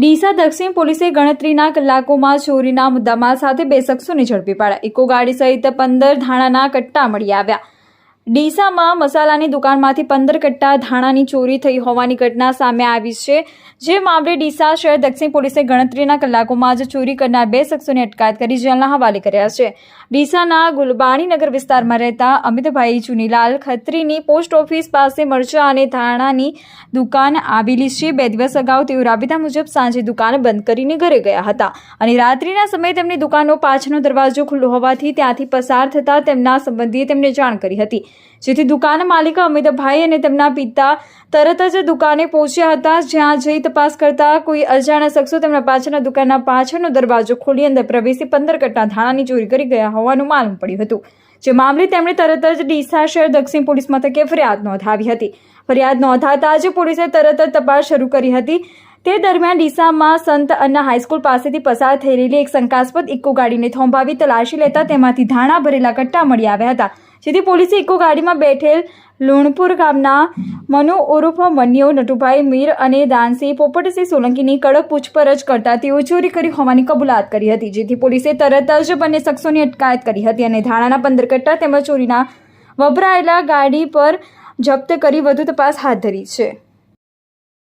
ડીસા દક્ષિણ પોલીસે ગણતરીના કલાકોમાં ચોરીના મુદ્દામાલ સાથે 2 શખ્સોને ઝડપી પાડ્યા। ઇકો ગાડી સહિત 15 ધાણાના કટ્ટા મળી આવ્યા। ડીસામાં મસાલાની દુકાનમાંથી 15 કટ્ટા ધાણાની ચોરી થઈ હોવાની ઘટના સામે આવી છે, જે મામલે ડીસા શહેર દક્ષિણ પોલીસે ગણતરીના કલાકોમાં જ ચોરી કરનાર 2 શખ્સોની અટકાયત કરી જેલના હવાલે કર્યા છે। ડીસાના ગુલબાણીનગર વિસ્તારમાં રહેતા અમિતભાઈ ચુનીલાલ ખત્રીની પોસ્ટ ઓફિસ પાસે મરચા અને ધાણાની દુકાન આવેલી છે। 2 દિવસ અગાઉ તેઓ રાબેતા મુજબ સાંજે દુકાન બંધ કરીને ઘરે ગયા હતા અને રાત્રિના સમયે તેમની દુકાનનો પાછળનો દરવાજો ખુલ્લો હોવાથી ત્યાંથી પસાર થતા તેમના સંબંધીએ તેમને જાણ કરી હતી, જેથી દુકાન માલિક અમિતભાઈ અને તેમના પિતા તરત જ દુકાને પહોંચ્યા હતા, જ્યાં જઈ તપાસ કરતા કોઈ અજાણ્યા શખ્સો તેમના પાછળના દુકાનના પાછળનો દરવાજો ખોલી અંદર પ્રવેશી 15 કટ્ટા ધાણાની ચોરી કરી ગયા હોવાનું માલુમ પડ્યું હતું, જે મામલે તેમણે તરત જ ડીસા શહેર દક્ષિણ પોલીસ મથકે ફરિયાદ નોંધાવી હતી। ફરિયાદ નોંધાતા જ પોલીસે તરત જ તપાસ શરૂ કરી હતી। તે દરમિયાન ડીસામાં સંત અન્ના હાઈસ્કૂલ પાસેથી પસાર થઈ રહેલી એક શંકાસ્પદ ઇકો ગાડીને થોંભાવી તલાશી લેતા તેમાંથી ધાણા ભરેલા કટ્ટા મળી આવ્યા હતા, જેથી પોલીસે ઇકો ગાડીમાં બેઠેલ લુણપુર ગામના મનુ ઉર્ફ મન્યો નટુભાઈ મીર અને દાનસિંહ પોપટસિંહ સોલંકીની કડક પૂછપરછ કરતા તેઓ ચોરી કરી હોવાની કબૂલાત કરી હતી, જેથી પોલીસે તરત જ બંને શખ્સોની અટકાયત કરી હતી અને ધાણાના 15 કટ્ટા તેમજ ચોરીના વપરાયેલા ગાડી પર જપ્ત કરી વધુ તપાસ હાથ ધરી છે।